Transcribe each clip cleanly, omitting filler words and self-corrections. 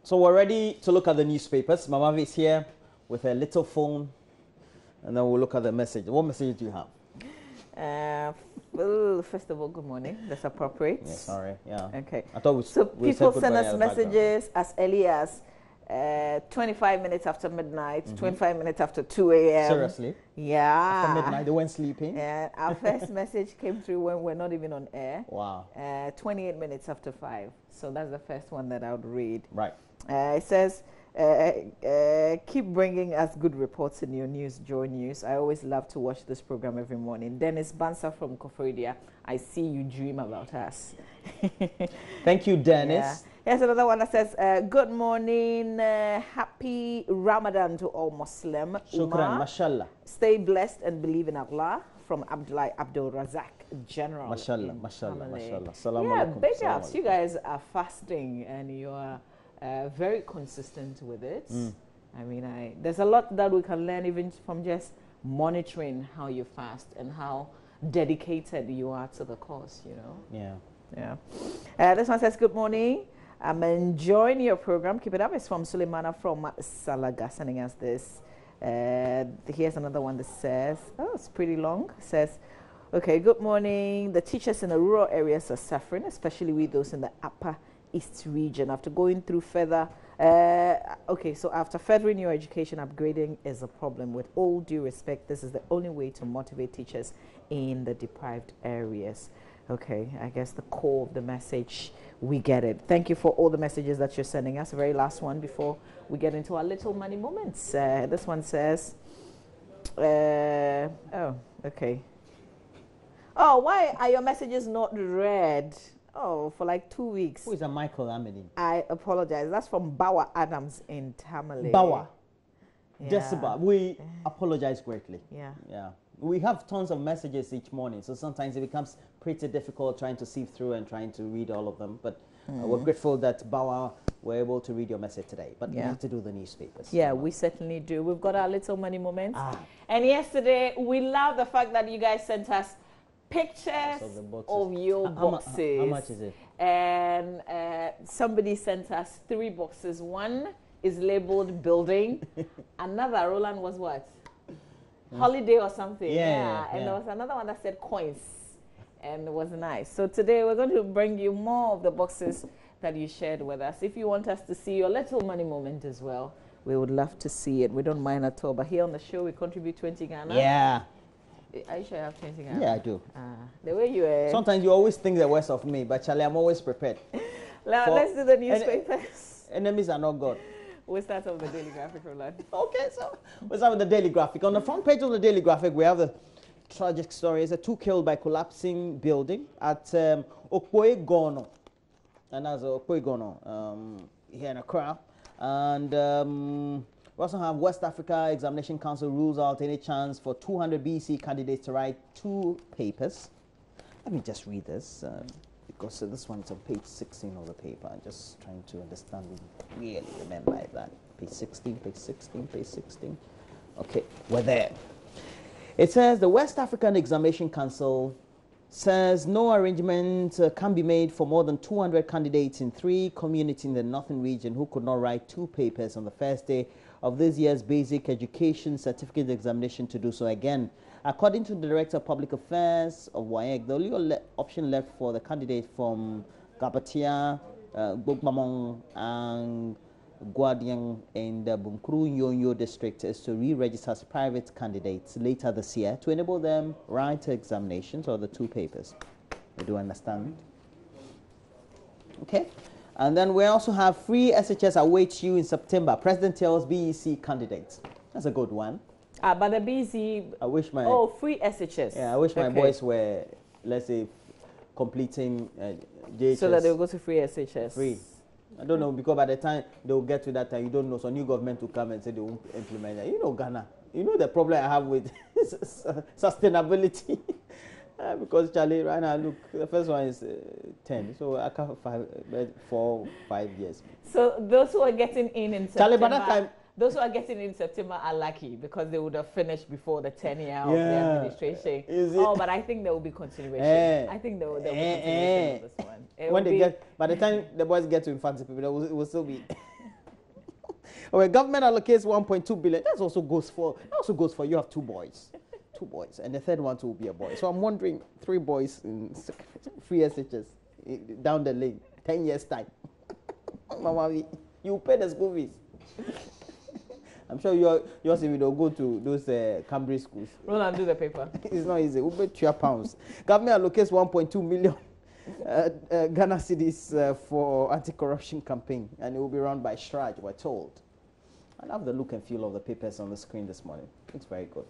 So we're ready to look at the newspapers. Mama is here with her little phone, and then we'll look at the message. What message do you have? Well, first of all, good morning. That's appropriate. Yeah, sorry. Yeah. Okay. I thought So we people send us messages as early as 25 minutes after midnight, 25 minutes after 2 a.m. Seriously? Yeah. After midnight, they weren't sleeping? And our first message came through when we're not even on air. Wow. 28 minutes after 5. So that's the first one that I would read. Right. It says, keep bringing us good reports in your news, JoyNews. I always love to watch this program every morning. Dennis Bansa from Koforidua. I see you dream about us. Thank you, Dennis. Yeah. Here's another one that says, good morning, happy Ramadan to all Muslim. Shukran, mashallah. Stay blessed and believe in Allah. From Abdul Razak, General. Mashallah, mashallah, mashallah. Salam alaikum. Big ups. You guys are fasting and you are very consistent with it. I mean, there's a lot that we can learn even from just monitoring how you fast and how dedicated you are to the cause, you know. Yeah. This one says, good morning. I'm enjoying your program. Keep it up. It's from Suleimana from Salaga sending us this. Here's another one that says, oh, it's pretty long. It says, okay, good morning. The teachers in the rural areas are suffering, especially with those in the upper East region. After going through further, so after furthering your education, upgrading is a problem. With all due respect, this is the only way to motivate teachers in the deprived areas. Okay, I guess the core of the message, we get it. Thank you for all the messages that you're sending us. The very last one before we get into our little money moments. This one says, oh, okay. Oh, why are your messages not read? Oh, for like 2 weeks. Who is a Michael Amidin? I apologize. That's from Bawa Adams in Tamale. Bawa. Yeah. Decibel. We apologize greatly. Yeah. We have tons of messages each morning, so sometimes it becomes pretty difficult trying to sift through and trying to read all of them. But we're grateful that Bawa were able to read your message today. But we have to do the newspapers. Yeah, we certainly do. We've got our little money moments. And yesterday, we love the fact that you guys sent us pictures of your boxes. How much is it? And somebody sent us 3 boxes. One is labeled building. Another, Roland, was what? Holiday or something. And there was another one that said coins. And it was nice. So today we're going to bring you more of the boxes that you shared with us. If you want us to see your little money moment as well, we would love to see it. We don't mind at all. But here on the show, we contribute 20 Ghana. Yeah. Are you sure you have 20 Ghana? Yeah, I do. The way you are. Sometimes you always think the worst of me, but Charlie, I'm always prepared. Now, let's do the newspapers. Enemies are not God. We'll start off the Daily Graphic, Roland. Okay, so we'll start with the Daily Graphic. On the front page of the Daily Graphic, we have the tragic story. It's 2 killed by collapsing building at Okwegono. And that's Okwegono here in Accra. And we also have West Africa Examination Council rules out any chance for 200 BC candidates to write 2 papers. Let me just read this. Because this one's on page 16 of the paper. I'm just trying to understand what you really meant by that. Page 16, page 16, page 16. Okay, we're there. It says the West African Examination Council says no arrangement can be made for more than 200 candidates in 3 communities in the Northern region who could not write 2 papers on the first day of this year's basic education certificate examination to do so again. According to the Director of Public Affairs of WAEC, the only option left for the candidate from Gabatia, Bogmamong, and Guardian in the Bunkuru Nyonyo district is to re-register as private candidates later this year to enable them write examinations or the 2 papers. You do understand? Okay. And then we also have free SHS awaits you in September. President tells BEC candidates. That's a good one. But the BEC... I wish my... Oh, free SHS. Yeah, I wish my boys were, let's say, completing JHS. So that they'll go to free SHS. Free. I don't know, because by the time they'll get to that time, you don't know. So new government will come and say they won't implement that. You know Ghana. You know the problem I have with sustainability. Because Charlie, right now, look, the first one is 10. So I can't 4, 5 years. So those who are getting in Charlie, September, by that time, those who are getting in September are lucky because they would have finished before the 10-year of the administration. Oh, but I think there will be continuation. I think there will be continuation of this one. When they get, by the time the boys get to infancy people, it will still be. Okay, government allocates 1.2 billion. That also goes for you have 2 boys. 2 boys, and the third one will be a boy. So I'm wondering, 3 boys in free SHS down the lane, 10 years time. Mama, you pay the school fees. I'm sure yours will go to those Cambridge schools. Roll and do the paper. It's not easy. We'll pay £2. Government allocates 1.2 million Ghana cedis for anti-corruption campaign, and it will be run by Shraj, we're told. I love the look and feel of the papers on the screen this morning. It's very good.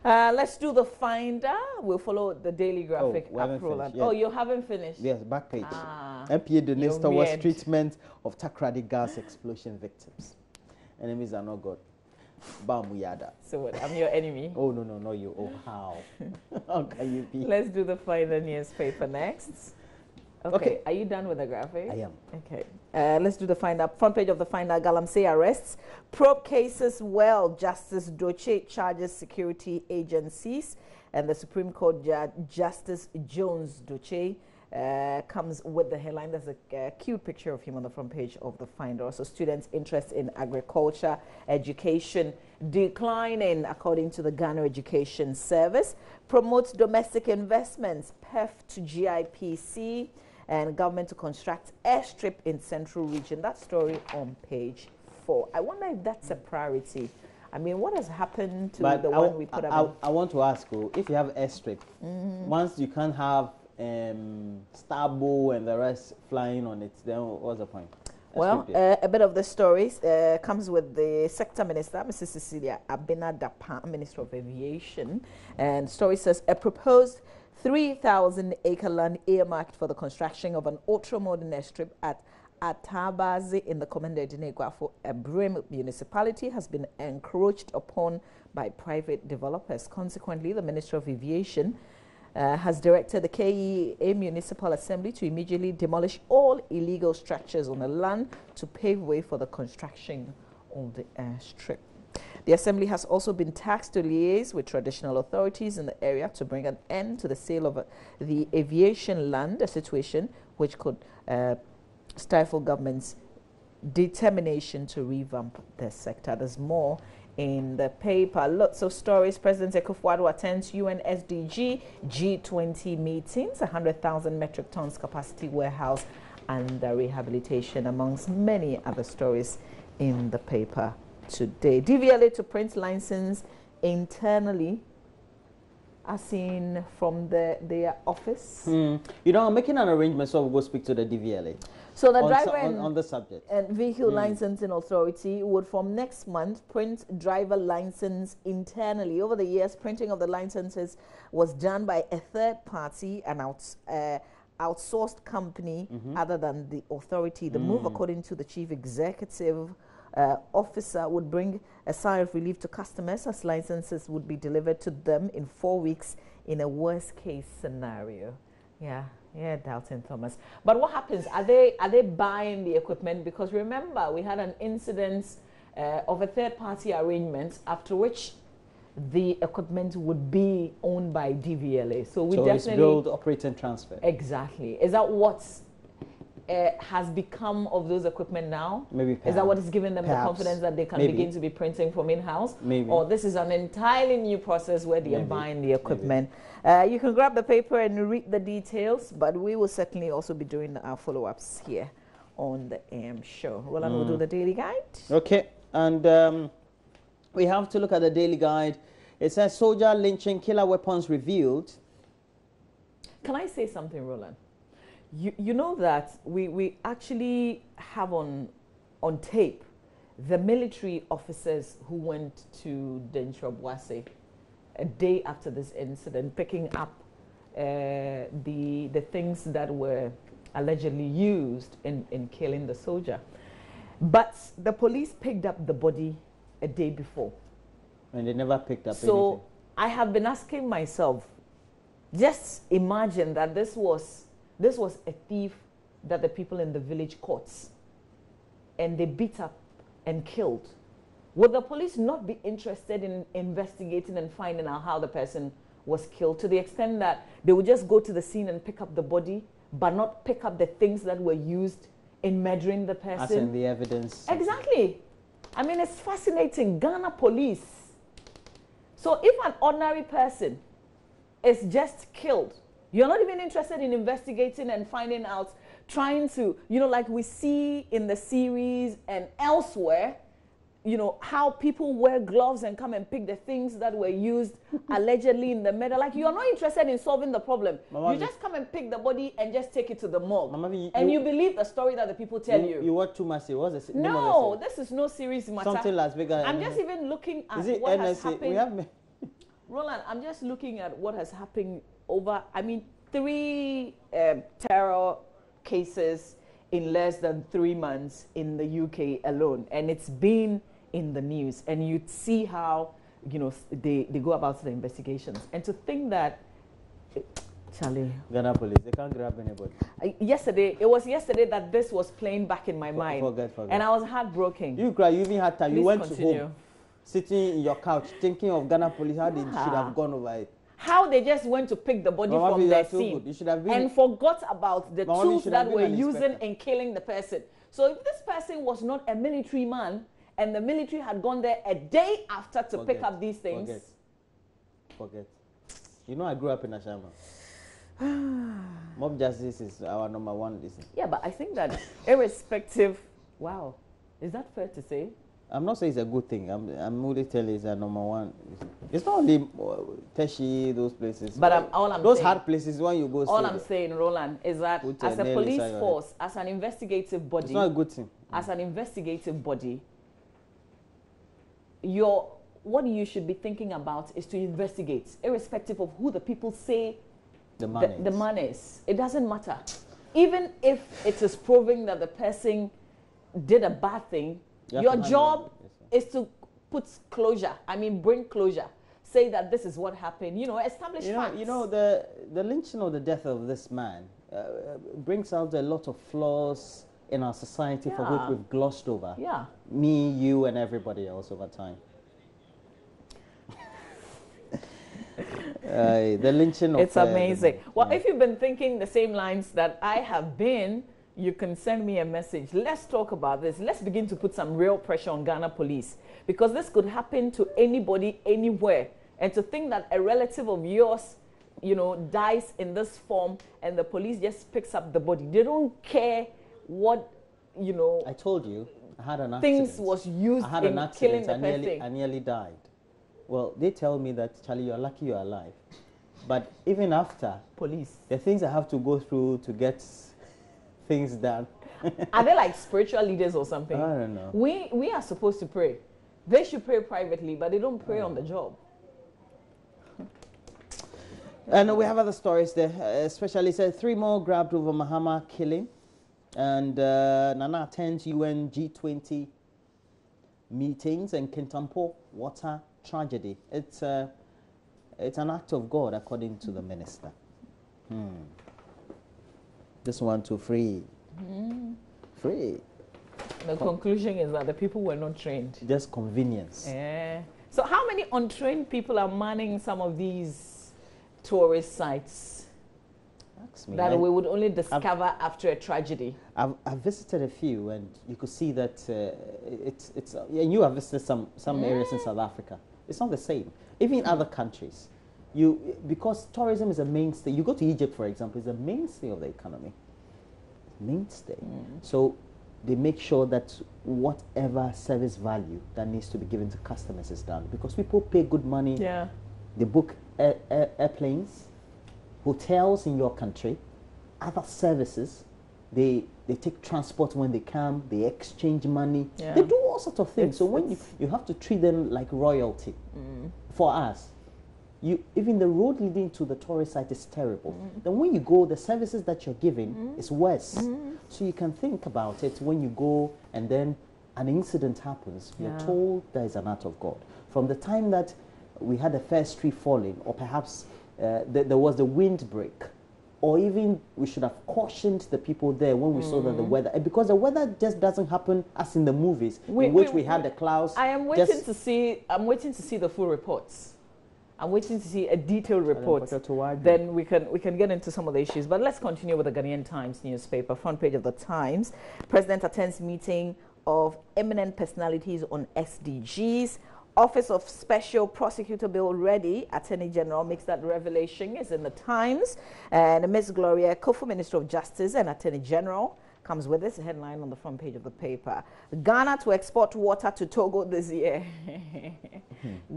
Let's do the finder. We'll follow the daily graphic up, Roland. Oh, you haven't finished? Yes, back page. MPA donates towards treatment of Takrady gas explosion victims. Enemies are not God. Bamuyada. So what? I'm your enemy? Oh, no, not you. Oh, how? How can you be? Let's do the finder newspaper next. Okay. Are you done with the graphic? I am. Okay. Let's do the finder. Front page of the finder, Galamsey arrests. Probe cases well. Justice Doche charges security agencies. And the Supreme Court Judge Justice Jones Doche comes with the headline. There's a cute picture of him on the front page of the finder. Also, students' interest in agriculture, education declining, according to the Ghana Education Service. Promotes domestic investments, PEF to GIPC, and government to construct airstrip in central region. That story on page 4. I wonder if that's a priority. I mean, what has happened to the one we put up? I want to ask you, if you have airstrip, once you can't have Starbow and the rest flying on it, then what's the point? Well, a bit of the stories comes with the sector minister, Mrs. Cecilia Abena-Dapa, Minister of Aviation. And story says, a proposed 3,000-acre land earmarked for the construction of an ultra-modern airstrip at Atabazi in the Komende Dinegwafo Ebrim municipality has been encroached upon by private developers. Consequently, the Minister of Aviation has directed the KEA Municipal Assembly to immediately demolish all illegal structures on the land to pave way for the construction of the airstrip. The Assembly has also been tasked to liaise with traditional authorities in the area to bring an end to the sale of the aviation land, a situation which could stifle government's determination to revamp the sector. There's more in the paper. Lots of stories. President Akufo-Addo attends UN SDG G20 meetings, 100,000 metric tons capacity warehouse under rehabilitation, amongst many other stories in the paper today. DVLA to print license internally, as seen from their office. You know, I'm making an arrangement so we'll go speak to the DVLA. So the driver on the subject and vehicle licensing authority would from next month print driver license internally. Over the years, printing of the licenses was done by a third party, an outsourced company other than the authority. The move, according to the chief executive officer, would bring a sigh of relief to customers as licenses would be delivered to them in 4 weeks in a worst case scenario. Yeah, Dalton Thomas. But what happens? Are they buying the equipment? Because remember, we had an incident of a third-party arrangement after which the equipment would be owned by DVLA. So we definitely... it's build, operate, and transfer. Exactly. Is that what has become of those equipment now? Maybe perhaps. Is that what is giving them the confidence that they can begin to be printing from in-house? Maybe. Or this is an entirely new process where they are buying the equipment? You can grab the paper and read the details, but we will certainly also be doing our follow-ups here on the AM show. Roland will do the daily guide. Okay, and we have to look at the daily guide. It says soldier lynching, killer weapons revealed. Can I say something, Roland? You know that we actually have on tape the military officers who went to Dentrobwase a day after this incident, picking up the things that were allegedly used in killing the soldier. But the police picked up the body a day before. And they never picked up anything. So I have been asking myself, just imagine that this was a thief that the people in the village caught, and they beat up and killed. Would the police not be interested in investigating and finding out how the person was killed, to the extent that they would just go to the scene and pick up the body, but not pick up the things that were used in murdering the person? As in the evidence. Exactly. I mean, it's fascinating. Ghana police. So if an ordinary person is just killed, you're not even interested in investigating and finding out, trying to, you know, like we see in the series and elsewhere, you know, how people wear gloves and come and pick the things that were used allegedly in the murder. Like, you're not interested in solving the problem. Mama, you just come and pick the body and just take it to the morgue. Mama, you believe the story that the people tell you. You watch too much. What's the No, this is no series matter. Something Las Vegas. I'm just even looking at Is it what NSA? has happened. We have Roland, I'm just looking at what has happened over, I mean, 3 terror cases in less than 3 months in the UK alone. And it's been in the news. And you see how, you know, they go about the investigations. And to think that, Charlie. Ghana police, they can't grab anybody. It was yesterday that this was playing back in my mind. Forget. And I was heartbroken. You cry, you even had time. Please you went continue. to home, sitting in your couch, thinking of Ghana police, how they should have gone over it. How they just went to pick the body from their scene you should have been, and forgot about the tools that were using in killing the person. So if this person was not a military man and the military had gone there a day after to pick up these things. Forget. You know, I grew up in Ashama. Mob justice is our #1 listen. Yeah, but I think that irrespective, wow, is that fair to say? I'm not saying it's a good thing. I'm only telling you it's a #1. It's not only Teshi, those places. But those hard places when you go. All I'm saying, Roland, is that as a police force, as an investigative body, it's not a good thing. As an investigative body, what you should be thinking about is to investigate, irrespective of who the people say the man is. It doesn't matter. Even if it is proving that the person did a bad thing, your job is to put closure. I mean, bring closure. Say that this is what happened. You know, establish facts. You know, the lynching or the death of this man brings out a lot of flaws in our society for which we've glossed over. Yeah. Me, you, and everybody else over time. The lynching of... It's amazing. Well, if you've been thinking the same lines that I have been, you can send me a message. Let's talk about this. Let's begin to put some real pressure on Ghana police, because this could happen to anybody, anywhere. And to think that a relative of yours, you know, dies in this form and the police just picks up the body. They don't care what, you know... I told you, I had an accident. Things was used I had in an accident. killing the person. I nearly died. Well, they tell me that, Charlie, you're lucky you're alive. But even after... Police. The things I have to go through to get things done. Are they like spiritual leaders or something? I don't know. We are supposed to pray. They should pray privately, but they don't pray on the job. And we have other stories there, especially said 3 more grabbed over Mahama killing. And Nana attends UN G20 meetings and Kintampo water tragedy. It's an act of God, according to the minister. This one to free. Free. The conclusion is that the people were not trained. Just convenience. So how many untrained people are manning some of these tourist sites that we would only discover after a tragedy? I've visited a few, and you could see that and you have visited some areas in South Africa. It's not the same. Even in other countries, because tourism is a mainstay. You go to Egypt, for example, it's a mainstay of the economy. Mainstay. So they make sure that whatever service value that needs to be given to customers is done, because people pay good money. Yeah. They book airplanes, hotels in your country, other services. They take transport when they come. They exchange money. Yeah. They do all sorts of things. So when you have to treat them like royalty. For us, even the road leading to the tourist site is terrible. Then when you go, the services that you're giving is worse. So you can think about it when you go, and then an incident happens. You're told there is an act of God. From the time that we had the first tree falling, or perhaps there was the windbreak, or even we should have cautioned the people there when we saw that the weather, because the weather just doesn't happen as in the movies, in which we had the clouds. I'm waiting to see the full reports. I'm waiting to see a detailed report. Then we can get into some of the issues. But let's continue with the Ghanaian Times newspaper. Front page of the Times. President attends meeting of eminent personalities on SDGs. Office of Special Prosecutor Bill ready. Attorney General makes that revelation. Is in the Times. And Ms. Gloria Kofu, Minister of Justice and Attorney General, comes with this headline on the front page of the paper. Ghana to export water to Togo this year.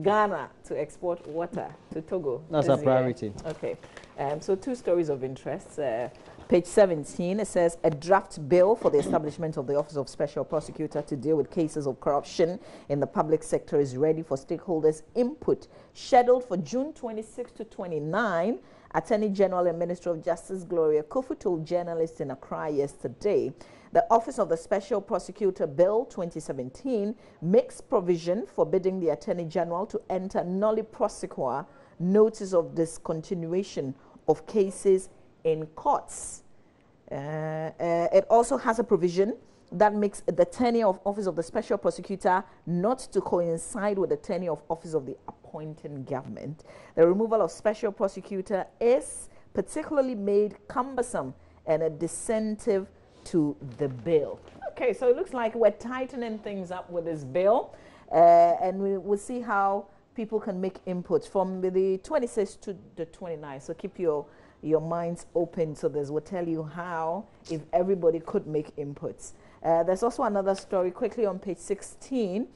Ghana to export water to Togo. That's a priority. Year. Okay. So 2 stories of interest. Page 17, it says a draft bill for the establishment of the Office of Special Prosecutor to deal with cases of corruption in the public sector is ready for stakeholders' input. Scheduled for June 26 to 29. Attorney General and Minister of Justice Gloria Kofu told journalists in Accra yesterday the Office of the Special Prosecutor Bill 2017 makes provision forbidding the Attorney General to enter nolli prosequa notice of discontinuation of cases in courts. It also has a provision that makes the tenure of Office of the Special Prosecutor not to coincide with the tenure of Office of the appointing government. The removal of Special Prosecutor is particularly made cumbersome and a disincentive to the bill. Okay, so it looks like we're tightening things up with this bill, and we will see how people can make inputs from the 26th to the 29th. So keep your minds open so this will tell you how, if everybody could make inputs. There's also another story quickly on page 16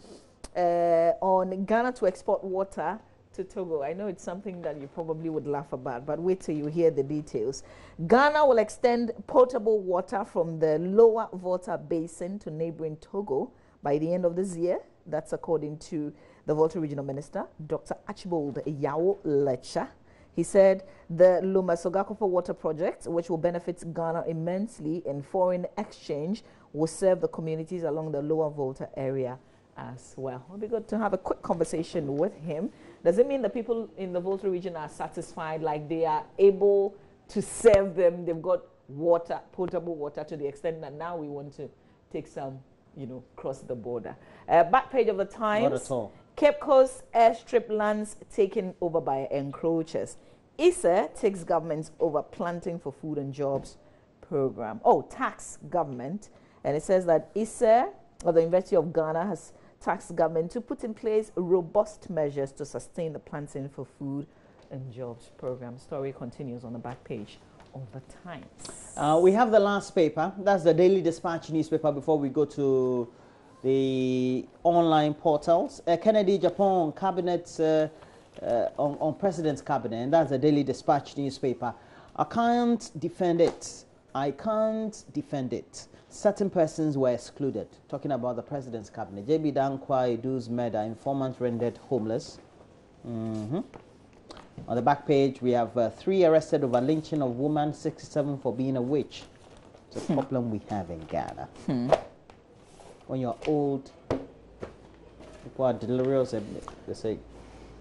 on Ghana to export water to Togo. I know it's something that you probably would laugh about, but wait till you hear the details. Ghana will extend potable water from the lower Volta Basin to neighboring Togo by the end of this year. That's according to the Volta Regional Minister, Dr. Archibald Yao Lecha. He said the Luma Sogakopo water project, which will benefit Ghana immensely in foreign exchange, will serve the communities along the lower Volta area as well. It'll be good to have a quick conversation with him. Does it mean the people in the Volta region are satisfied, like they are able to serve them? They've got water, potable water, to the extent that now we want to take some, cross the border. Back page of the Times. Not at all. Cape Coast airstrip lands taken over by encroachers. ISA takes governments over planting for food and jobs program. Oh, tax government. And it says that ISA, or the University of Ghana, has tasked government to put in place robust measures to sustain the planting for food and jobs program. Story continues on the back page of the Times. We have the last paper. That's the Daily Dispatch newspaper before we go to the online portals. Kennedy Japan cabinet on President's cabinet, and that's the Daily Dispatch newspaper. I can't defend it. Certain persons were excluded. Talking about the President's cabinet. JB Dankwa Edu's murder, informant rendered homeless. On the back page, we have 3 arrested over lynching of woman 67 for being a witch. It's a problem we have in Ghana. When you're old, people are delirious, they say.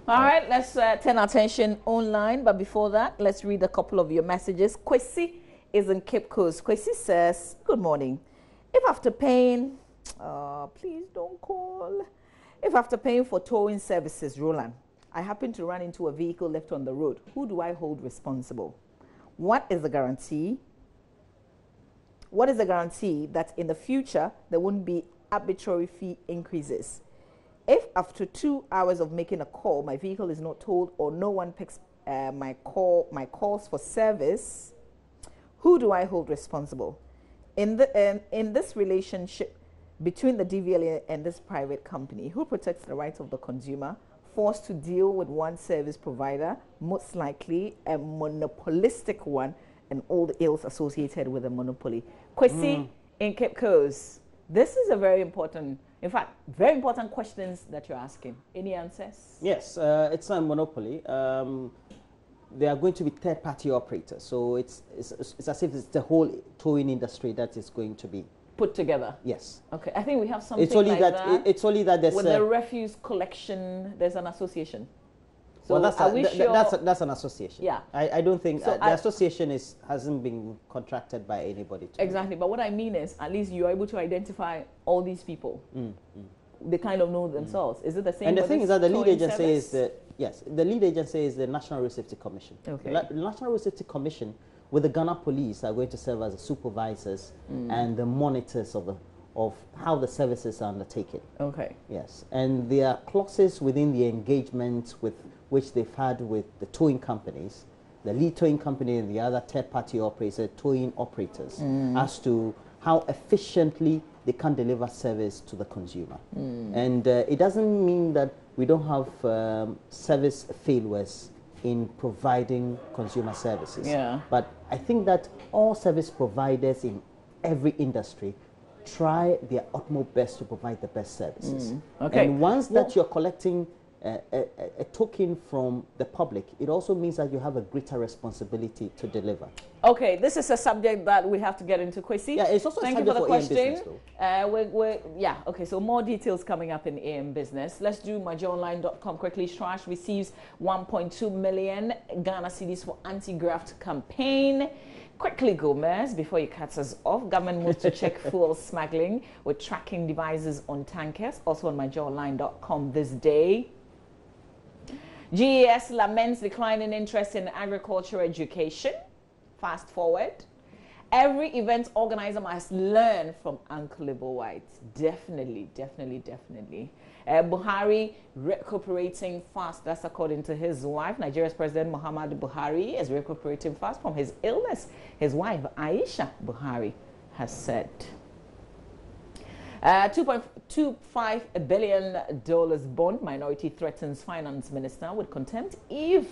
All right, let's turn our attention online. But before that, let's read a couple of your messages. Kwesi is in Cape Coast. Kwesi says, good morning. If after paying, please don't call. If after paying for towing services, Roland, I happen to run into a vehicle left on the road, who do I hold responsible? What is the guarantee? What is the guarantee that in the future there won't be arbitrary fee increases? If after 2 hours of making a call, my vehicle is not towed or no one picks my calls for service, who do I hold responsible? In this relationship between the DVLA and this private company, who protects the rights of the consumer forced to deal with one service provider, most likely a monopolistic one, and all the ills associated with a monopoly? Kwesi in Cape Coast, this is a very important, in fact, very important questions that you're asking. Any answers? Yes, it's not a monopoly. There are going to be third-party operators, so it's as if it's the whole towing industry that is going to be put together. Yes. Okay, I think we have something it's only like that. It's only that there's with the refuse collection. There's an association. So well, that's an association. Yeah. I don't think So the association hasn't been contracted by anybody. Exactly. But what I mean is, at least you're able to identify all these people. They kind of know themselves. Is it the same? And the thing is that the lead agency service? is the lead agency is the National Road Safety Commission. Okay. The National Road Safety Commission with the Ghana Police are going to serve as the supervisors and the monitors of how the services are undertaken. Okay. Yes, and there are clauses within the engagement with which they've had with the towing companies, the lead towing company and the other third-party operators, towing operators, as to how efficiently they can deliver service to the consumer. And it doesn't mean that we don't have service failures in providing consumer services. Yeah. But I think that all service providers in every industry try their utmost best to provide the best services. Okay. And once that you're collecting a token from the public, it also means that you have a greater responsibility to deliver. Okay, this is a subject that we have to get into, Kwesi. Yeah, it's also Thank a you for subject the for AM question. Business, Okay, so more details coming up in AM Business. Let's do myjoyonline.com quickly. Trash receives 1.2 million Ghana cedis for anti-graft campaign. Quickly, Gomez, before you cut us off, government moves to check fuel smuggling with tracking devices on tankers. Also on myjoyonline.com this day. GES laments declining interest in agriculture education. Fast forward. Every event organizer must learn from Uncle Ibo White. Definitely. Buhari recuperating fast. That's according to his wife. Nigeria's President Muhammadu Buhari is recuperating fast from his illness. His wife, Aisha Buhari, has said. $2.25 billion bond minority threatens finance minister with contempt if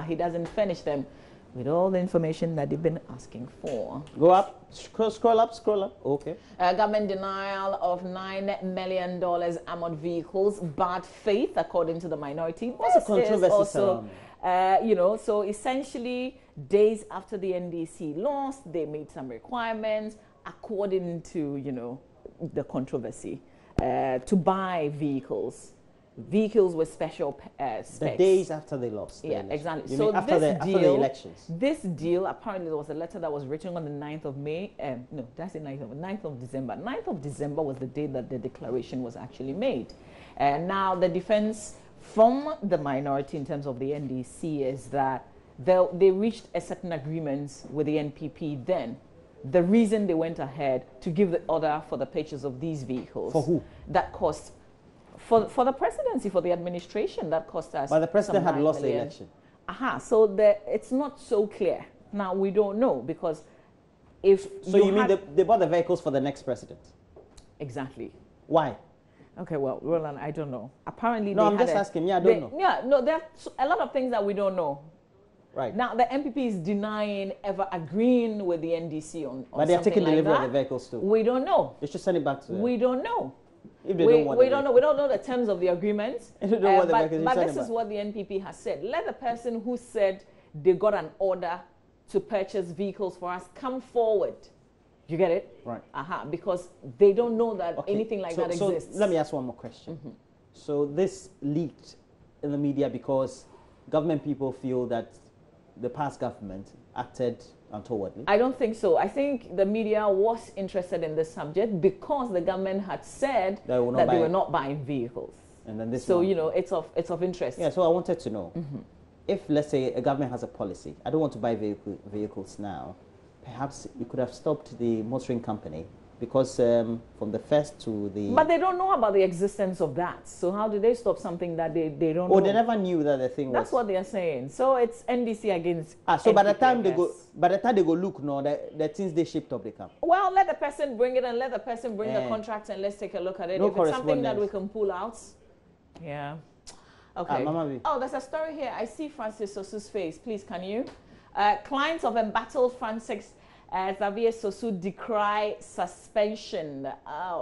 he doesn't furnish them with all the information that they've been asking for. Go up, scroll up. Okay. Government denial of $9 million armored vehicles, bad faith, according to the minority. What's the controversy also, so essentially, days after the NDC lost, they made some requirements according to, the controversy to buy vehicles with special specs. The days after they lost. Yeah, exactly. So after the elections. This deal, apparently there was a letter that was written on the 9th of May. No, that's the 9th of December. 9th of December was the day that the declaration was actually made. And now the defense from the minority in terms of the NDC is that they reached a certain agreement with the NPP then. The reason they went ahead to give the order for the purchase of these vehicles. For who? That cost, for the presidency, for the administration, that cost us. But the president had lost the election. So it's not so clear. Now, we don't know because if So you mean they bought the vehicles for the next president? Exactly. Why? Okay, well, Roland, I don't know. Apparently, no, I'm just asking. Yeah, I don't know. Yeah, no, there are a lot of things that we don't know. Right. Now, the MPP is denying ever agreeing with the NDC on but they're taking like delivery that. of the vehicles too. We don't know. They should send it back to them. We don't know. If they don't want we don't know. We don't know the terms of the agreement. If they don't want the vehicles, but this is what the NPP has said. Let the person who said they got an order to purchase vehicles for us come forward. You get it? Right. Because they don't know that anything like that exists. So let me ask one more question. So this leaked in the media because government people feel that the past government acted untowardly? I don't think so. I think the media was interested in this subject because the government had said that they were not buying vehicles. And then this so, it's of interest. Yeah, so I wanted to know, if, let's say, a government has a policy, I don't want to buy vehicles now, perhaps you could have stopped the motoring company because from the first to the... But they don't know about the existence of that. So how do they stop something that they don't know? Oh, they never knew that the thing was... That's what they are saying. So it's NDC against so NPP, by the time they go look, no, the things they shipped up, they come. Well, let the person bring it and let the person bring the contract and let's take a look at it. No if it's something that we can pull out. Yeah. Okay. Oh, there's a story here. I see Francis Sosu's face. Please, can you? Clients of embattled Francis Xavier Sosu decry suspension.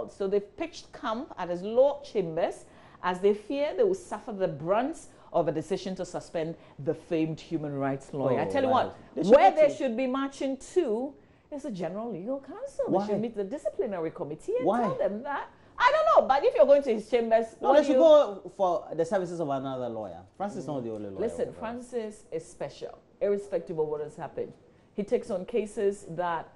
So they've pitched camp at his law chambers as they fear they will suffer the brunt of a decision to suspend the famed human rights lawyer. I tell you what, where they should be marching to is the General Legal Council. Why? They should meet the disciplinary committee and tell them that I don't know, but if you're going to his chambers, No, they should go for the services of another lawyer. Francis is not the only lawyer. Listen, Francis is special, irrespective of what has happened. He takes on cases that,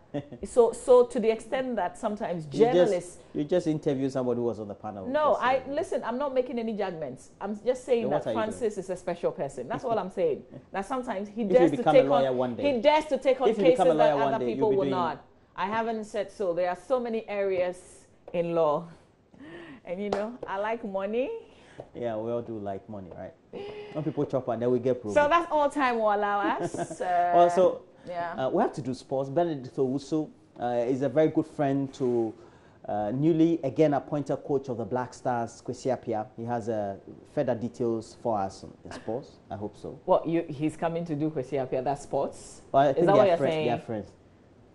so to the extent that sometimes journalists... You just interviewed somebody who was on the panel. No, listen, I'm not making any judgments. I'm just saying that Francis is a special person. That's all I'm saying. That sometimes he dares to take on cases that other people will not. I haven't said so. There are so many areas in law. And you know, I like money. Yeah, we all do like money, right? When people chop and then we get proof. So that's all time will allow us. Also, yeah. We have to do sports. Benedict Owusu is a very good friend to newly again appointed coach of the Black Stars, Kwesi Appiah. He has further details for us in sports. I hope so. What, he's coming to do Kwesi Appiah, that's sports? Well, I think is that what you're saying? They are friends.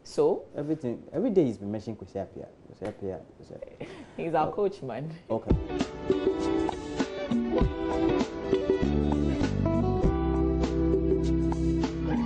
So? Every day he's been mentioning Kwesi Appiah. He's our coach, man. Okay.